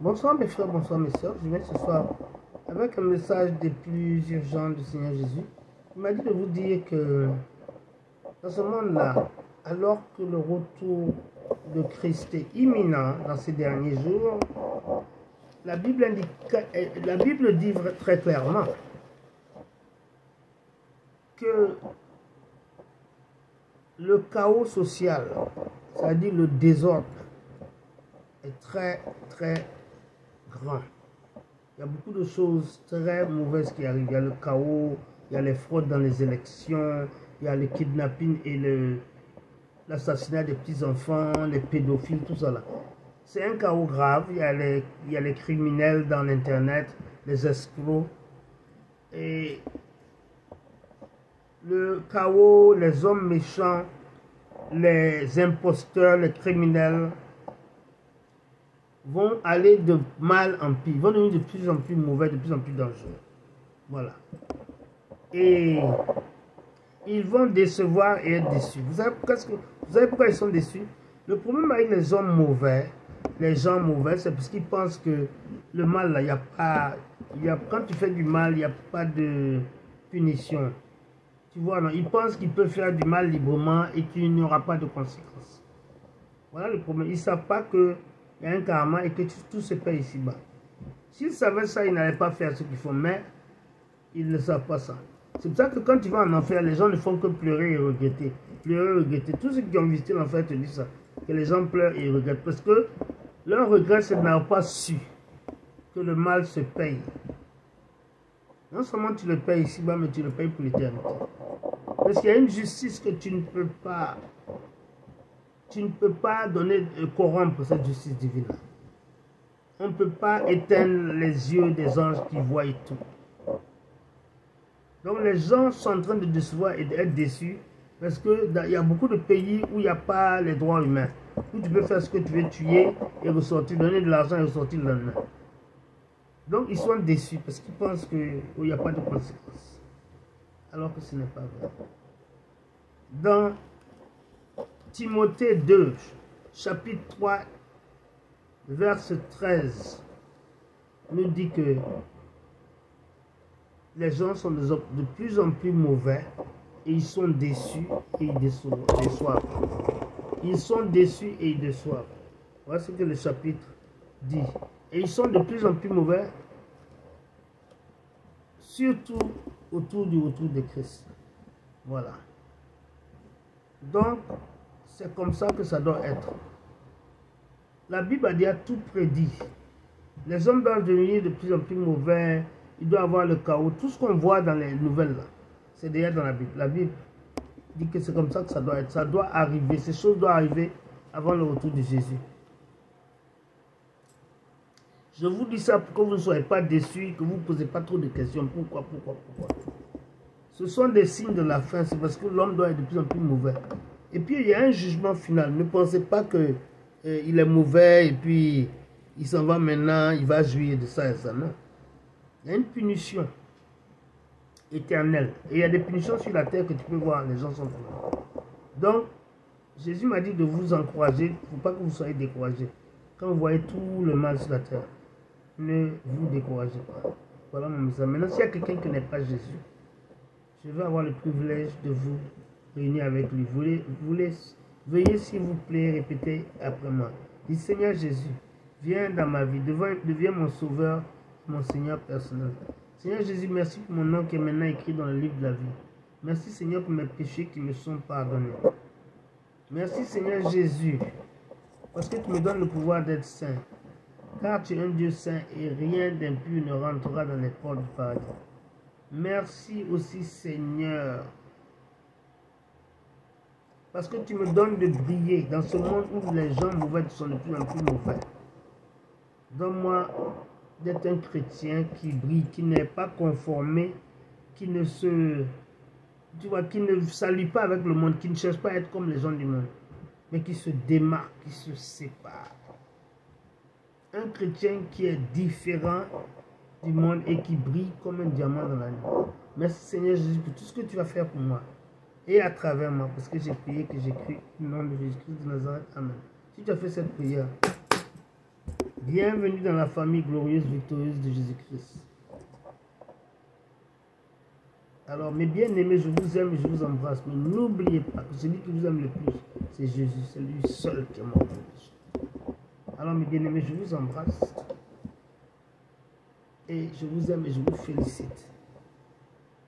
Bonsoir mes frères, bonsoir mes soeurs. Je viens ce soir avec un message des plus urgents du Seigneur Jésus. Il m'a dit de vous dire que dans ce monde-là, alors que le retour de Christ est imminent dans ces derniers jours, la Bible dit très clairement que le chaos social, c'est-à-dire le désordre, est très grand. Il y a beaucoup de choses très mauvaises qui arrivent. Il y a le chaos, il y a les fraudes dans les élections, il y a le kidnapping et l'assassinat des petits-enfants, les pédophiles, tout ça là. C'est un chaos grave. Il y a les criminels dans l'internet, les escrocs. Et le chaos, les hommes méchants, les imposteurs, les criminels vont aller de mal en pire, vont devenir de plus en plus mauvais, de plus en plus dangereux. Voilà. Et ils vont décevoir et être déçus. Vous savez pourquoi ils sont déçus? Le problème avec les hommes mauvais, les gens mauvais, c'est parce qu'ils pensent que le mal, là, quand tu fais du mal, il n'y a pas de punition. Tu vois, non? Ils pensent qu'ils peuvent faire du mal librement et qu'il n'y aura pas de conséquences. Voilà le problème. Ils ne savent pas qu'il y a un karma et que tout se paye ici-bas. S'ils savaient ça, ils n'allaient pas faire ce qu'ils font, mais ils ne savent pas ça. C'est pour ça que quand tu vas en enfer, les gens ne font que pleurer et regretter. Pleurer et regretter. Tous ceux qui ont visité l'enfer te disent ça. Que les gens pleurent et regrettent. Parce que leur regret, c'est de n'avoir pas su que le mal se paye. Non seulement tu le payes ici-bas, mais tu le payes pour l'éternité. Parce qu'il y a une justice que tu ne peux pas corrompre cette justice divine. On ne peut pas éteindre les yeux des anges qui voient tout. Donc les gens sont en train de décevoir et d'être déçus parce qu'il y a beaucoup de pays où il n'y a pas les droits humains. Où tu peux faire ce que tu veux, tuer et ressortir, donner de l'argent et ressortir le lendemain. Donc ils sont déçus parce qu'ils pensent qu'il n'y a pas de conséquences. Alors que ce n'est pas vrai. Dans Timothée 2, chapitre 3, verset 13, nous dit que les gens sont de plus en plus mauvais et ils sont déçus et ils déçoivent. Ils sont déçus et ils déçoivent. Voilà ce que le chapitre dit. Et ils sont de plus en plus mauvais, surtout autour du retour de Christ. Voilà. Donc, c'est comme ça que ça doit être. La Bible a déjà tout prédit. Les hommes doivent devenir de plus en plus mauvais. Il doit y avoir le chaos. Tout ce qu'on voit dans les nouvelles, c'est déjà dans la Bible. La Bible dit que c'est comme ça que ça doit être. Ça doit arriver. Ces choses doivent arriver avant le retour de Jésus. Je vous dis ça pour que vous ne soyez pas déçus, que vous ne posez pas trop de questions. Pourquoi? Ce sont des signes de la fin. C'est parce que l'homme doit être de plus en plus mauvais. Et puis, il y a un jugement final. Ne pensez pas qu'il est mauvais et puis il s'en va maintenant, il va jouir de ça et ça. Non. Il y a une punition éternelle. Et il y a des punitions sur la terre que tu peux voir. Les gens sont mauvais. Donc, Jésus m'a dit de vous encourager. Il ne faut pas que vous soyez découragés. Quand vous voyez tout le mal sur la terre, ne vous découragez pas. Voilà mon message. Maintenant, s'il y a quelqu'un qui n'est pas Jésus, je vais avoir le privilège de vous réunir avec lui. Veuillez s'il vous plaît répéter après moi. Dis Seigneur Jésus, viens dans ma vie, deviens mon sauveur, mon Seigneur personnel. Seigneur Jésus, merci pour mon nom qui est maintenant écrit dans le livre de la vie. Merci Seigneur pour mes péchés qui me sont pardonnés. Merci Seigneur Jésus, parce que tu me donnes le pouvoir d'être saint. Car tu es un Dieu saint et rien d'impur ne rentrera dans les portes du paradis. Merci aussi Seigneur, parce que tu me donnes de briller dans ce monde où les gens mauvais sont de plus en plus mauvais. Donne-moi d'être un chrétien qui brille, qui n'est pas conformé, qui ne s'allie pas avec le monde, qui ne cherche pas à être comme les gens du monde, mais qui se démarque, qui se sépare. Un chrétien qui est différent du monde et qui brille comme un diamant dans la nuit. Merci Seigneur Jésus pour tout ce que tu vas faire pour moi et à travers moi, parce que j'ai prié, que j'ai cru au nom de Jésus-Christ de Nazareth. Amen. Si tu as fait cette prière, Bienvenue dans la famille glorieuse, victorieuse de Jésus-Christ. Alors, mes bien-aimés, je vous aime et je vous embrasse. Mais n'oubliez pas que celui qui vous aime le plus, c'est Jésus. C'est lui seul qui est mort pour le péché. Alors, mes bien-aimés, je vous embrasse. Et je vous aime et je vous félicite.